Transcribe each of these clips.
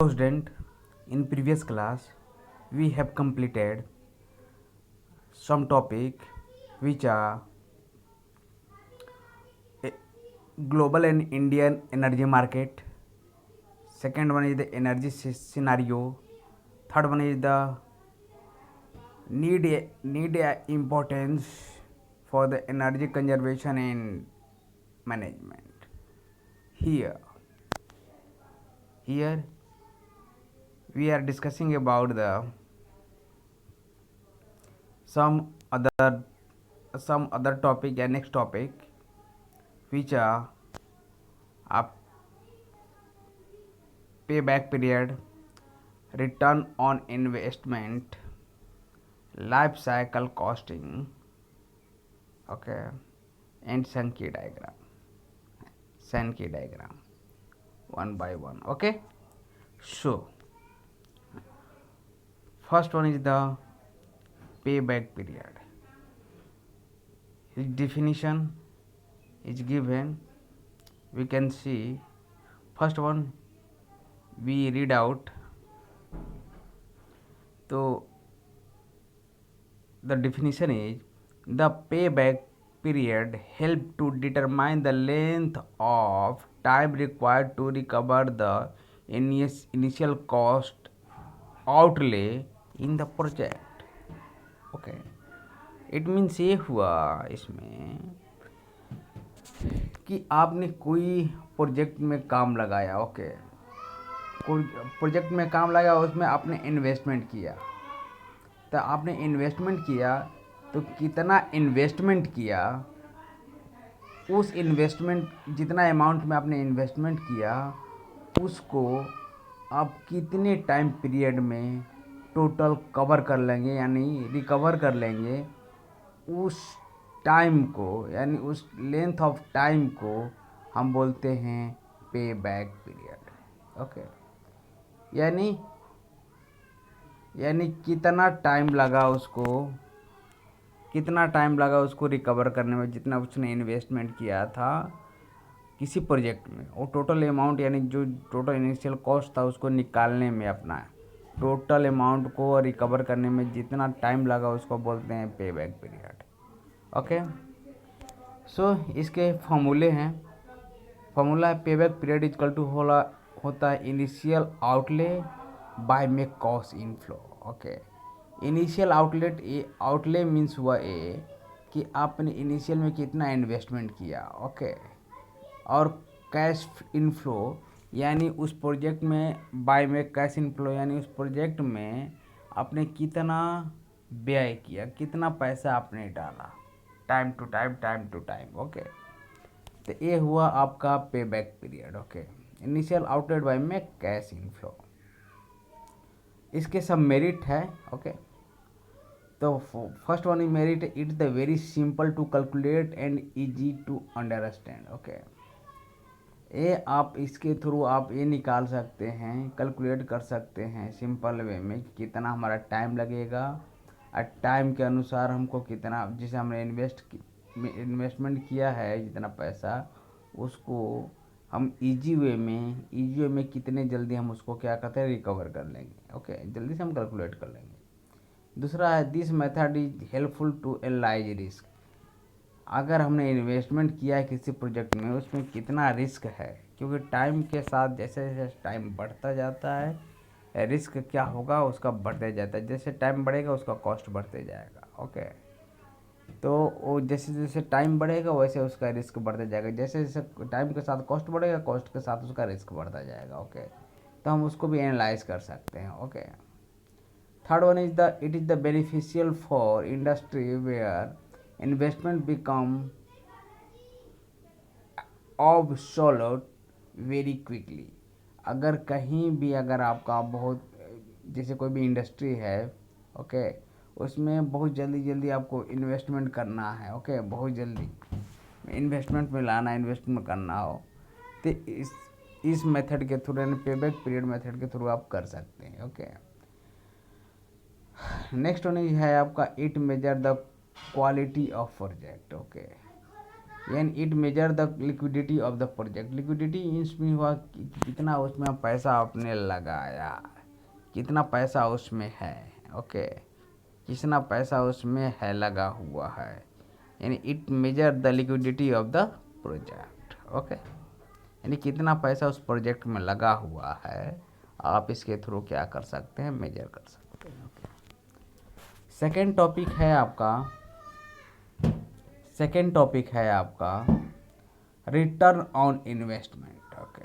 Student, in previous class we have completed some topic which are a global and Indian energy market. Second one is the energy scenario. Third one is the need importance for the energy conservation and management. Here we are discussing about the some other topic and next topic which are a payback period, return on investment, life cycle costing, okay, and Sankey diagram one by one. Okay, so first one is the payback period. Its definition is given. We can see first one we read out. So the definition is the payback period help to determine the length of time required to recover the initial cost outlay in the project. Okay, it means ये हुआ इसमें कि आपने कोई project में काम लगाया. Okay, कोई प्रोजेक्ट में काम लगाया, उसमें आपने इन्वेस्टमेंट किया. तो आपने इन्वेस्टमेंट किया तो कितना इन्वेस्टमेंट किया, उस इन्वेस्टमेंट जितना अमाउंट में आपने इन्वेस्टमेंट किया उसको आप कितने टाइम पीरियड में टोटल कवर कर लेंगे यानी रिकवर कर लेंगे. उस टाइम को यानी उस लेंथ ऑफ टाइम को हम बोलते हैं पे बैक पीरियड. ओके, यानी कितना टाइम लगा उसको रिकवर करने में, जितना उसने इन्वेस्टमेंट किया था किसी प्रोजेक्ट में, और टोटल अमाउंट यानी जो टोटल इनिशियल कॉस्ट था उसको निकालने में, अपना टोटल अमाउंट को रिकवर करने में जितना टाइम लगा उसको बोलते हैं पे बैक पीरियड. ओके, सो इसके फॉर्मूले हैं. फॉर्मूला है पे बैक पीरियड इक्वल टू होता है इनिशियल आउटले बाय में cost inflow. Okay, initial outlay means हुआ ये कि आपने इनिशियल में कितना इन्वेस्टमेंट किया. ओके, और कैश इनफ्लो यानी उस प्रोजेक्ट में बाय में कैश इनफ्लो यानी उस प्रोजेक्ट में आपने कितना व्यय किया, कितना पैसा आपने डाला टाइम टू टाइम. ओके, तो ये हुआ आपका payback period. Okay, initial outlet by में कैश इनफ्लो. इसके सब मेरिट है. ओके, तो first one is merit, it's the very simple to calculate and easy to understand. Okay, ये आप इसके थ्रू आप ये निकाल सकते हैं, कैलकुलेट कर सकते हैं सिंपल वे में कितना हमारा टाइम लगेगा और टाइम के अनुसार हमको कितना, जैसे हमने इन्वेस्टमेंट किया है जितना पैसा, उसको हम इजी वे में कितने जल्दी हम उसको क्या कहते हैं रिकवर कर लेंगे. ओके, जल्दी से हम कैलकुलेट कर लेंगे. दूसरा है this method is helpful to analyse risk. अगर हमने इन्वेस्टमेंट किया है किसी प्रोजेक्ट में, उसमें कितना रिस्क है, क्योंकि टाइम के साथ जैसे जैसे टाइम बढ़ता जाता है रिस्क क्या होगा उसका बढ़ते जाता है. जैसे टाइम बढ़ेगा उसका कॉस्ट बढ़ते जाएगा. ओके, तो वो जैसे जैसे टाइम बढ़ेगा वैसे उसका रिस्क बढ़ते जाएगा. जैसे जैसे टाइम के साथ कॉस्ट बढ़ेगा, कॉस्ट के साथ उसका रिस्क बढ़ता जाएगा. ओके, तो हम उसको भी एनालाइज कर सकते हैं. Okay, third one is it is the beneficial for industry where investment become obsolete very quickly. अगर कहीं भी अगर आपका बहुत, जैसे कोई भी इंडस्ट्री है, ओके, उसमें बहुत जल्दी आपको इन्वेस्टमेंट करना है. ओके, बहुत जल्दी इन्वेस्टमेंट करना हो तो इस मेथड के थ्रू यानी पेबैक पीरियड मेथड के थ्रू आप कर सकते हैं. ओके, नेक्स्ट वन है आपका it measure the quality of project. Okay, and it measure the liquidity of the project. Liquidity इसमें हुआ कि कितना उसमें पैसा आपने लगाया, कितना पैसा उसमें है, ओके, कितना पैसा उसमें है लगा हुआ है, यानी it measure the liquidity of the project, okay, यानी कितना पैसा उस प्रोजेक्ट में लगा हुआ है, आप इसके थ्रू क्या कर सकते हैं, मेजर कर सकते हैं। ओके, सेकेंड टॉपिक है आपका रिटर्न ऑन इन्वेस्टमेंट। ओके,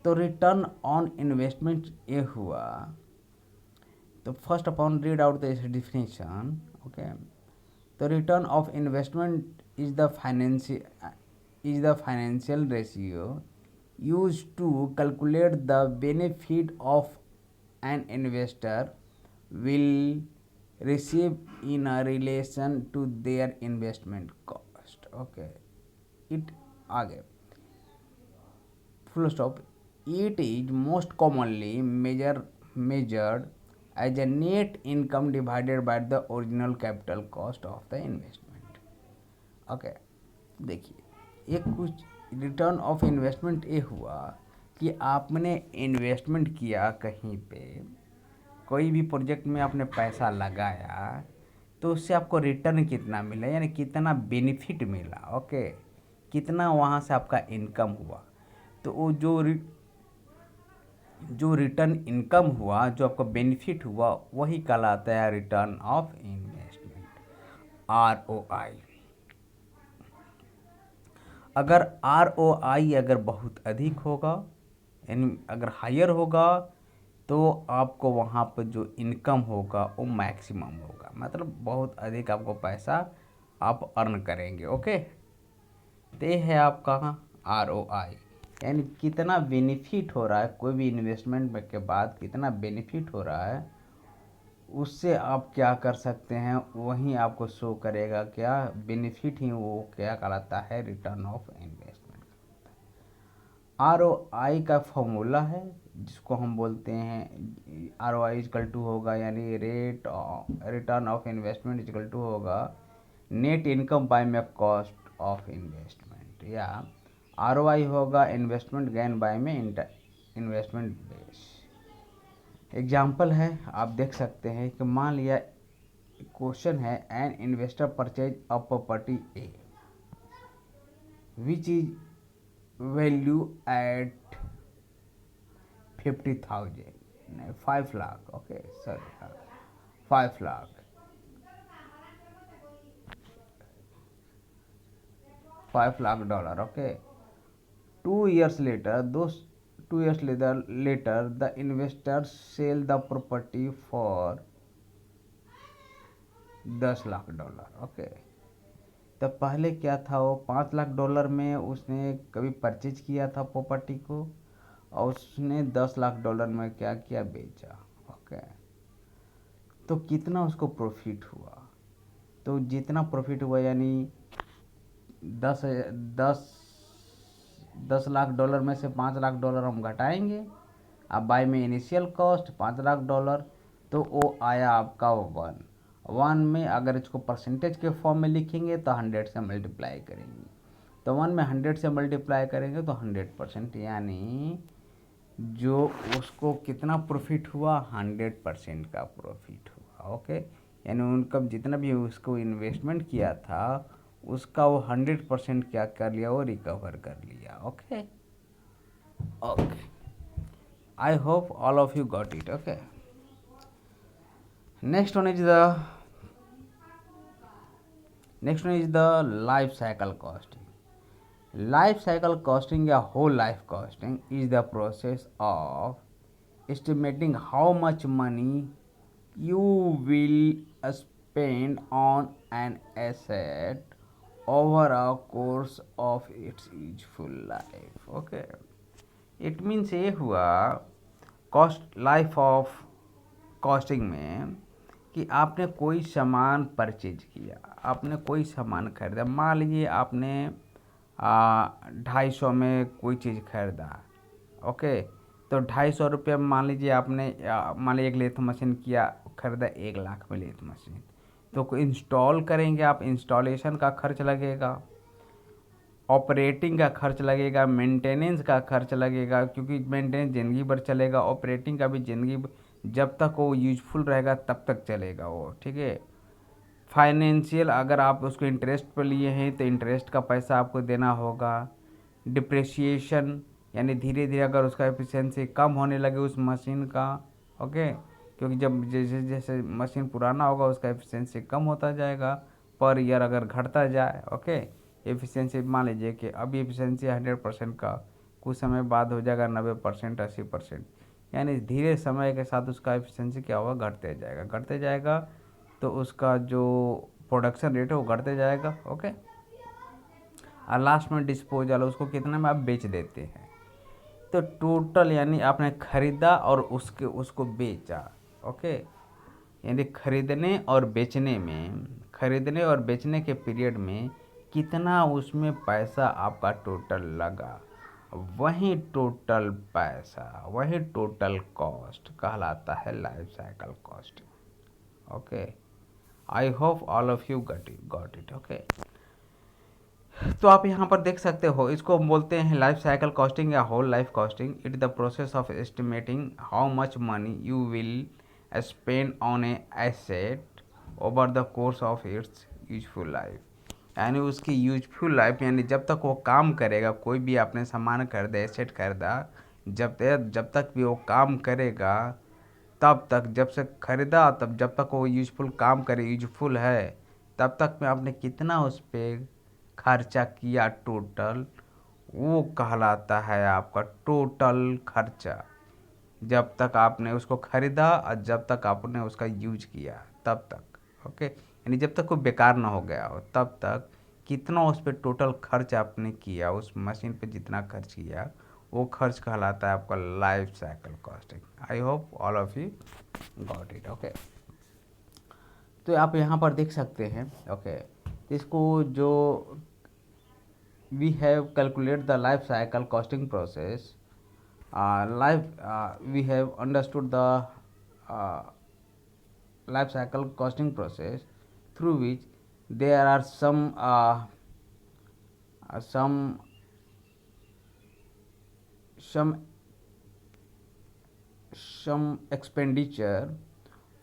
तो रिटर्न ऑन इन्वेस्टमेंट ये हुआ, तो first upon read out the definition. Okay, तो return of investment is the financial ratio used to calculate the benefit of an investor will receive in a relation to their investment cost। okay, it आगे full stop, it is most commonly measured as a net income divided by the original capital cost of the investment। Okay, देखिए, एक कुछ return of investment ये हुआ कि आपने investment किया कहीं पे, कोई भी प्रोजेक्ट में आपने पैसा लगाया, तो उससे आपको रिटर्न कितना मिला, यानी कितना बेनिफिट मिला, ओके, कितना वहाँ से आपका इनकम हुआ। तो वो जो रिटर्न इनकम हुआ, जो आपका बेनिफिट हुआ, वही कहलाता है रिटर्न ऑफ इन्वेस्टमेंट, ROI। अगर ROI अगर बहुत अधिक होगा, यानी अगर हायर होगा, तो आपको वहाँ पर जो इनकम होगा वो मैक्सिमम होगा, मतलब बहुत अधिक आपको पैसा आप अर्न करेंगे। ओके, तो ये है आपका ROI, यानी कितना बेनिफिट हो रहा है, कोई भी इन्वेस्टमेंट के बाद कितना बेनिफिट हो रहा है, उससे आप क्या कर सकते हैं, वहीं आपको शो करेगा क्या बेनिफिट, ही वो क्या कहलाता है, रिटर्न ऑफ इन्वेस्टमेंट। ROI का फॉर्मूला है जिसको हम बोलते हैं ROI इजकल टू होगा, यानी return of investment equal to होगा नेट इनकम बाय में कॉस्ट ऑफ इन्वेस्टमेंट, या ROI होगा इन्वेस्टमेंट गेन बाय में इन्वेस्टमेंट बेस। एग्जाम्पल है, आप देख सकते हैं कि मान लिया क्वेश्चन है, an investor purchase a property A which is value at 50,000, नहीं 5 lakh, okay sorry 5 lakh, 5 lakh dollar. Okay, 2 years later, 2 years later the investors sell the property for 10 lakh dollar. Okay, तो पहले क्या था, वो 5 लाख डॉलर में उसने कभी परचेज किया था प्रॉपर्टी को, और उसने 10 लाख डॉलर में क्या किया, बेचा। ओके, तो कितना उसको प्रॉफिट हुआ, तो जितना प्रॉफिट हुआ, यानी 10 लाख डॉलर में से 5 लाख डॉलर हम घटाएंगे, अब बाय में इनिशियल कॉस्ट 5 लाख डॉलर, तो वो आया आपका 1 में अगर इसको परसेंटेज के फॉर्म में लिखेंगे तो 100 से मल्टीप्लाई करेंगे, तो 1 में 100 से मल्टीप्लाई करेंगे तो 100%, यानी जो उसको कितना प्रॉफिट हुआ, 100% का प्रॉफिट हुआ। ओके, यानी उनका जितना भी उसको इन्वेस्टमेंट किया था उसका वो 100% क्या कर लिया, वो रिकवर कर लिया। Okay, okay, I hope all of you got it. Okay, next one is the life cycle costing। life cycle costing या whole life costing is the process of estimating how much money you will spend on an asset over a course of its useful life। okay, it means ये हुआ cost life of costing में कि आपने कोई सामान purchase किया, आपने कोई सामान खरीदा, मान लीजिए आपने 250 में कोई चीज़ खरीदा। ओके, तो 250 रुपये मान लीजिए आपने मान लीजिए एक लेथ मशीन किया, खरीदा 1 लाख में लेथ मशीन, तो इंस्टॉल करेंगे आप, इंस्टॉलेशन का खर्च लगेगा, ऑपरेटिंग का खर्च लगेगा, मेंटेनेंस का खर्च लगेगा, क्योंकि मेंटेनेंस ज़िंदगी भर चलेगा, ऑपरेटिंग का भी जब तक वो यूजफुल रहेगा तब तक चलेगा वो, ठीक है। फाइनेंशियल, अगर आप उसको इंटरेस्ट पर लिए हैं तो इंटरेस्ट का पैसा आपको देना होगा। डिप्रिसिएशन, यानी धीरे धीरे अगर उसका एफिशिएंसी कम होने लगे उस मशीन का, ओके, क्योंकि जब जैसे जैसे मशीन पुराना होगा उसका एफिशिएंसी कम होता जाएगा, पर ईयर अगर घटता जाए, ओके। एफिशिएंसी मान लीजिए कि अभी एफिशिएंसी 100% का, कुछ समय बाद हो जाएगा 90%, 80%, यानी धीरे समय के साथ उसका एफिशिएंसी क्या होगा, घटते जाएगा, तो उसका जो प्रोडक्शन रेट है वो घटते जाएगा, ओके। और लास्ट में डिस्पोजल, उसको कितने में आप बेच देते हैं। तो टोटल यानी आपने खरीदा और उसको बेचा, ओके, यानी खरीदने और बेचने के पीरियड में कितना उसमें पैसा आपका टोटल लगा, वही टोटल कॉस्ट कहलाता है life cycle cost, okay. I hope all of you got it, okay. तो आप यहाँ पर देख सकते हो, इसको हम बोलते हैं लाइफ साइकिल कॉस्टिंग या whole life costing. It is the process of estimating how much money you will spend on a asset over the course of its useful life, यानी उसकी यूजफुल लाइफ, यानी जब तक वो काम करेगा, कोई भी आपने सामान खरीदा, एसेट खरीदा, जब तक भी वो काम करेगा तब तक, जब से खरीदा तब जब तक वो यूजफुल काम करे, यूजफुल है, तब तक में आपने कितना उस पर खर्चा किया टोटल, वो कहलाता है आपका टोटल खर्चा। जब तक आपने उसको खरीदा और जब तक आपने उसका यूज किया तब तक, ओके, यानी जब तक वो बेकार ना हो गया हो तब तक कितना उस पर टोटल खर्च आपने किया, उस मशीन पे जितना खर्च किया, वो खर्च कहलाता है आपका life cycle costing. I hope all of you got it, okay. तो आप यहाँ पर देख सकते हैं, ओके, इसको जो we have calculated the life cycle costing process, we have understood the uh, life cycle costing process, through which there are some some some expenditure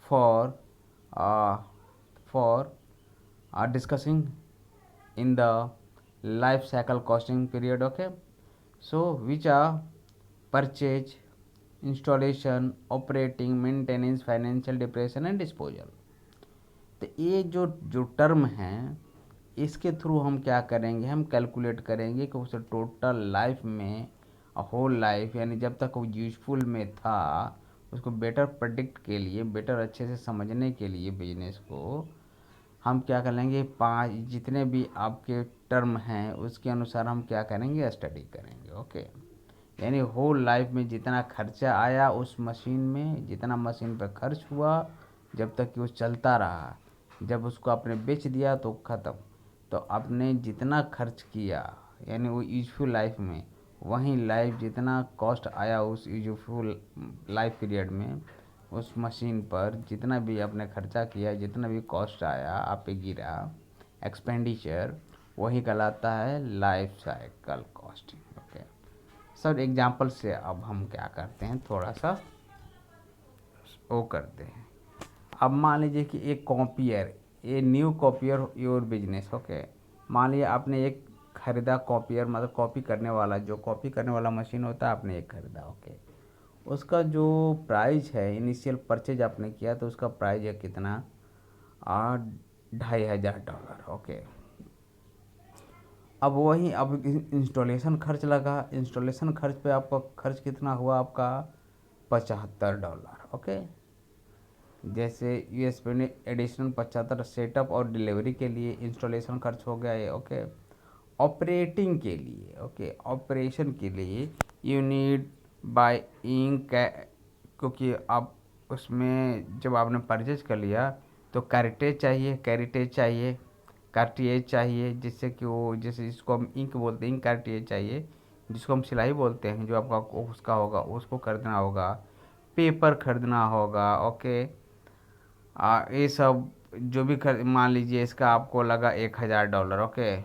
for uh, for discussing in the life cycle costing period, okay. So which are purchase, installation, operating, maintenance, financial depreciation and disposal। तो ये जो जो term हैं, इसके through हम क्या करेंगे, हम कैलकुलेट करेंगे कि उसे टोटल लाइफ में, होल लाइफ, यानी जब तक वो यूजफुल में था, उसको बेटर प्रेडिक्ट के लिए, बेटर अच्छे से समझने के लिए बिजनेस को, हम क्या कर लेंगे, 5 जितने भी आपके टर्म हैं उसके अनुसार हम क्या करेंगे, स्टडी करेंगे, ओके। यानी होल लाइफ में जितना खर्चा आया उस मशीन में, जितना मशीन पर खर्च हुआ, जब तक कि वो चलता रहा, जब उसको आपने बेच दिया तो ख़त्म। तो आपने जितना खर्च किया, यानी वो यूजफुल लाइफ में, वहीं लाइफ जितना कॉस्ट आया उस यूजफुल लाइफ पीरियड में, उस मशीन पर जितना भी आपने खर्चा किया, जितना भी कॉस्ट आया आप पे गिरा, एक्सपेंडिचर, वही कहलाता है life cycle costing, okay. Sir example से अब हम क्या करते हैं, थोड़ा सा वो करते हैं। अब मान लीजिए कि एक copier, a new copier your business, okay. मान लीजिए आपने एक खरीदा कॉपियर, मतलब कॉपी करने वाला, जो कॉपी करने वाला मशीन होता है, आपने एक खरीदा, ओके। उसका जो प्राइस है, इनिशियल परचेज आपने किया तो उसका प्राइस है कितना, $2500, ओके। अब इंस्टॉलेशन खर्च लगा, इंस्टॉलेशन खर्च पे आपका खर्च कितना हुआ, आपका $75, ओके। जैसे यूएसपी ने एडिशनल 75 सेटअप और डिलीवरी के लिए इंस्टॉलेशन खर्च हो गया है, ओके। ऑपरेटिंग के लिए, ओके, ऑपरेशन के लिए यू नीड बाय इंक, क्योंकि आप उसमें जब आपने परचेज कर लिया तो कार्टिएज चाहिए, जिससे कि वो, जैसे जिसको हम इंक बोलते हैं, इंक कार्टिएज चाहिए, जिसको हम सिलाई बोलते हैं, जो आपका उसका होगा उसको खरीदना होगा, पेपर खरीदना होगा, ओके। ये सब जो भी मान लीजिए इसका आपको लगा $1000, ओके।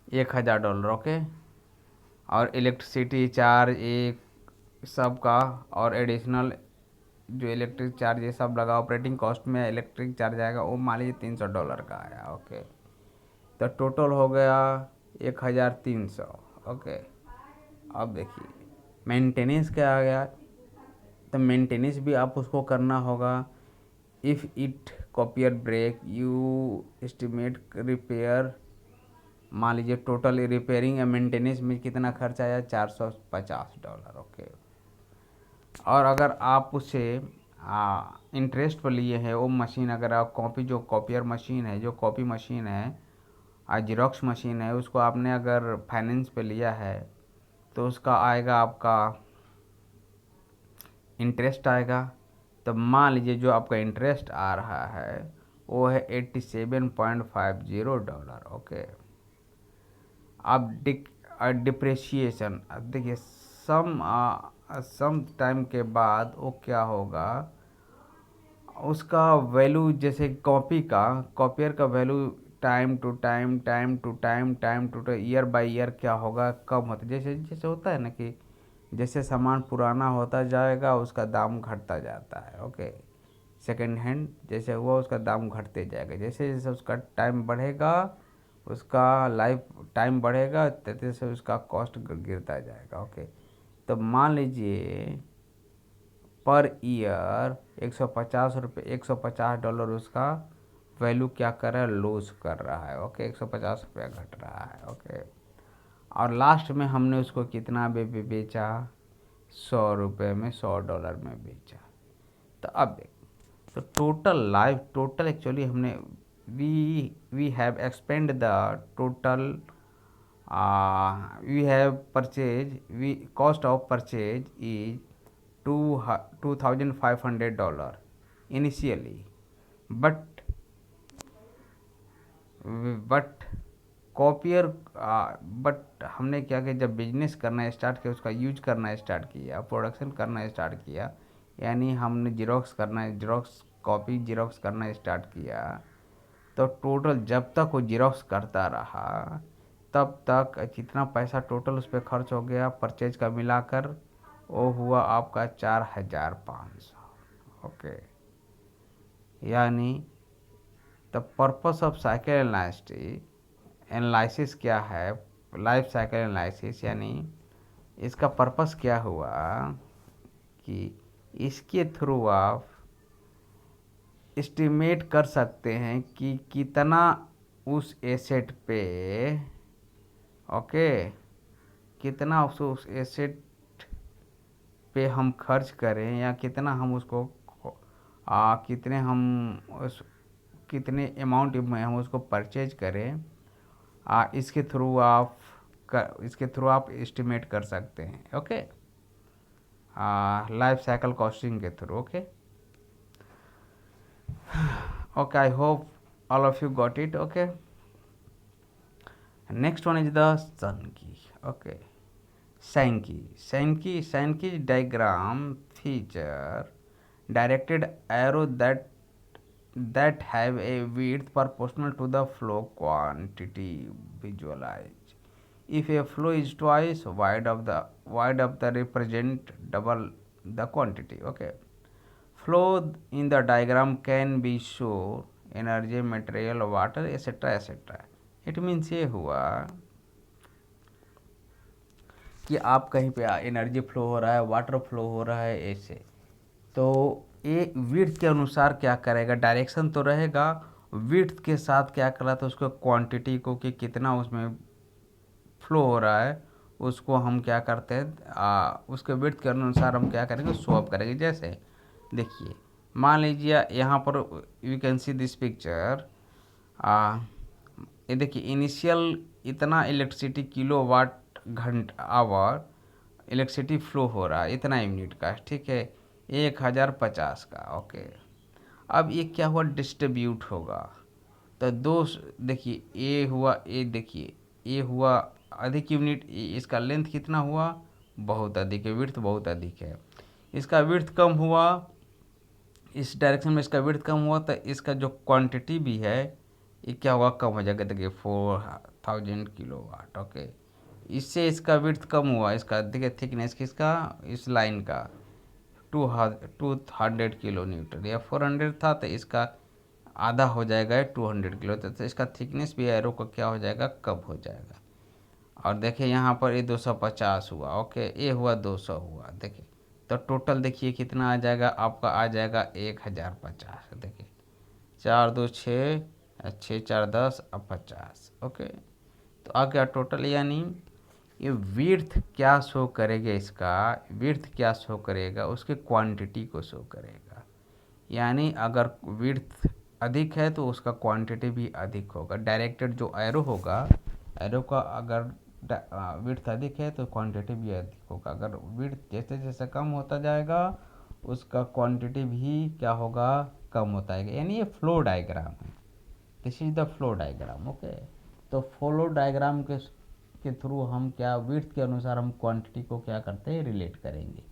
$1000, ओके। और इलेक्ट्रिसिटी चार्ज एक सब का, और एडिशनल जो इलेक्ट्रिक चार्ज ये सब लगा, ऑपरेटिंग कॉस्ट में इलेक्ट्रिक चार्ज आएगा, वो मान लीजिए $300 का आया, ओके। तो टोटल हो गया 1300, ओके। अब देखिए मेंटेनेंस क्या आ गया, तो मेंटेनेंस भी आप उसको करना होगा। If it copier break you estimate repair, मान लीजिए टोटल रिपेयरिंग या मेंटेनेंस में कितना खर्च आया, $450, ओके। और अगर आप उसे इंटरेस्ट पर लिए हैं वो मशीन, अगर आप जो कॉपियर मशीन है, जो कॉपी मशीन है, जेरोक्स मशीन है, उसको आपने अगर फाइनेंस पे लिया है तो उसका आएगा आपका इंटरेस्ट आएगा। तो मान लीजिए जो आपका इंटरेस्ट आ रहा है वो है $87.50, ओके। अब डिप्रेशिएशन, अब देखिए सम टाइम के बाद वो क्या होगा, उसका वैल्यू, जैसे कॉपियर का value time to time, time to year by year क्या होगा, कम होता, जैसे जैसे होता है ना कि जैसे सामान पुराना होता जाएगा उसका दाम घटता जाता है, ओके। सेकंड हैंड जैसे हुआ उसका दाम घटते जाएगा, जैसे जैसे उसका टाइम बढ़ेगा, उसका लाइफ टाइम बढ़ेगा, तैसे से उसका कॉस्ट गिरता जाएगा, ओके। तो मान लीजिए पर ईयर $150, $150 उसका वैल्यू क्या कर रहा है, लूज कर रहा है, ओके। $150 घट रहा है, ओके। और लास्ट में हमने उसको कितना बेचा, $100 में, $100 में बेचा। तो अब देख, तो टोटल एक्चुअली हमने we have expend the total, we have purchase, we cost of purchase is $2500 initially, but but copier, but हमने क्या किया, जब बिजनेस करना स्टार्ट किया, उसका यूज करना स्टार्ट किया, प्रोडक्शन करना स्टार्ट किया, यानी हमने कॉपी जीरोक्स करना स्टार्ट किया, तो टोटल जब तक वो जीरोक्स करता रहा तब तक कितना पैसा टोटल उस पर खर्च हो गया परचेज का मिलाकर, वो हुआ आपका 4500, ओके। यानी the purpose of cycle analysis क्या है, लाइफ साइकिल एनालिसिस, यानी इसका पर्पस क्या हुआ कि इसके थ्रू आप एस्टिमेट कर सकते हैं कि कितना उस एसेट पे, ओके, कितना उस एसेट पे हम खर्च करें, या कितना हम उसको कितने हम उस कितने अमाउंट में हम उसको परचेज करें, इसके थ्रू आप एस्टिमेट कर सकते हैं, ओके। लाइफ साइकिल कॉस्टिंग के through, okay. Okay, I hope all of you got it, okay. Next one is the Sankey, okay. Sankey diagram feature directed arrow that have a width proportional to the flow quantity visualized. If a flow is twice wide of the represent double the quantity, okay. Flow in the diagram can be show energy, material, water, etc. etc. It means ये हुआ कि आप कहीं पे energy flow हो रहा है, water flow हो रहा है, ऐसे तो ये विड्थ के अनुसार क्या करेगा, डायरेक्शन तो रहेगा, विड्थ के साथ क्या कर रहा था, उसको क्वांटिटी को कि कितना उसमें फ्लो हो रहा है उसको हम क्या करते हैं, उसके विड्थ के अनुसार हम क्या करेंगे, स्वैप करेंगे। जैसे देखिए मान लीजिए यहाँ पर you can see this picture, ये देखिए इनिशियल इतना इलेक्ट्रिसिटी किलो वाट घंटा आवर इलेक्ट्रिसिटी फ्लो हो रहा है, इतना यूनिट का, ठीक है, 1050 का, ओके। अब ये क्या हुआ, डिस्ट्रीब्यूट होगा, तो देखिए ये हुआ, ये देखिए ये हुआ अधिक यूनिट, इसका लेंथ कितना हुआ, बहुत अधिक है, विड्थ बहुत अधिक है। इसका विड्थ कम हुआ, इस डायरेक्शन में इसका विड्थ कम हुआ, तो इसका जो क्वांटिटी भी है ये क्या होगा, कम हो जाएगा। देखिए 1000 किलोवाट। ओके, इससे इसका विड्थ कम हुआ, इसका देखिए थिकनेस किसका, इस लाइन का 200 किलो न्यूटन या 400 था, तो इसका आधा हो जाएगा 200 किलो, तो इसका थिकनेस भी एरो का क्या हो जाएगा, कम हो जाएगा। और देखिए यहाँ पर ये 250 हुआ। ओके, ये हुआ 200 हुआ। देखिए तो टोटल देखिए कितना आ जाएगा, आपका आ जाएगा 1050। देखिए 4 2 6, 6 4 10 अब 50। ओके, तो आ गया टोटल। यानी ये विड्थ क्या शो करेगा, इसका विड्थ क्या शो करेगा, उसके क्वांटिटी को शो करेगा। यानी अगर विड्थ अधिक है तो उसका क्वांटिटी भी अधिक होगा। डायरेक्टेड जो एरो होगा, एरो का अगर विड्थ अधिक है तो क्वांटिटी भी अधिक होगा। अगर विड्थ जैसे जैसे कम होता जाएगा उसका क्वांटिटी भी क्या होगा, कम होता है। यानी ये फ्लो डायग्राम है, this is the flow diagram. Okay, तो फ्लो डायग्राम के थ्रू हम क्या विड्थ के अनुसार हम क्वांटिटी को क्या करते हैं, रिलेट करेंगे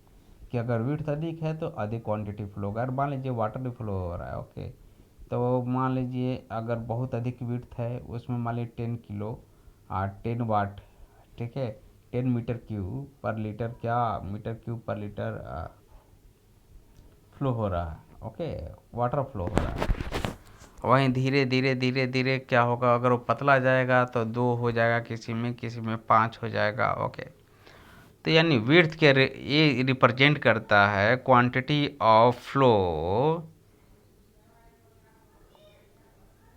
कि अगर विड्थ अधिक है तो अधिक क्वांटिटी फ्लो होगा। अगर मान लीजिए वाटर फ्लो हो रहा है, ओके, तो मान लीजिए अगर बहुत अधिक विड्थ है, उसमें मान लीजिए 10 किलो 10 वाट, ठीक है, 10 मीटर क्यूब पर लीटर, क्या मीटर क्यूब पर लीटर फ्लो हो रहा है। ओके, वाटर फ्लो हो रहा है। वहीं धीरे धीरे धीरे धीरे क्या होगा, अगर वो पतला जाएगा तो 2 हो जाएगा, किसी में 5 हो जाएगा। ओके, तो यानी विड्थ के ये रिप्रेजेंट करता है quantity of flow,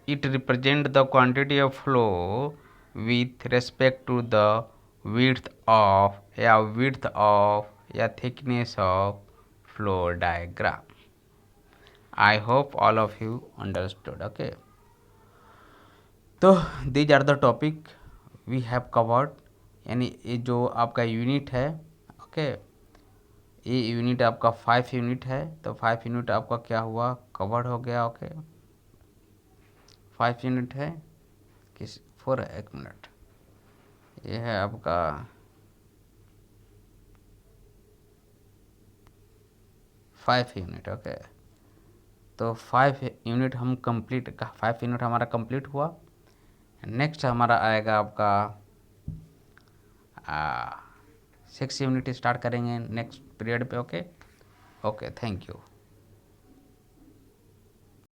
it represent the quantity of flow with respect to the width of या thickness of flow diagram. I hope all of you understood. Okay, तो these are the topic we have covered. यानी ये जो आपका unit है, okay, ये unit आपका 5 unit है, तो 5 यूनिट आपका क्या हुआ, कवर्ड हो गया। ओके, 5 यूनिट है किस फॉर, एक मिनट, ये है आपका 5 यूनिट। ओके, तो 5 यूनिट हम कंप्लीट, 5 यूनिट हमारा कंप्लीट हुआ। नेक्स्ट हमारा आएगा आपका 6 यूनिट स्टार्ट करेंगे नेक्स्ट पीरियड पे। Okay, okay, thank you.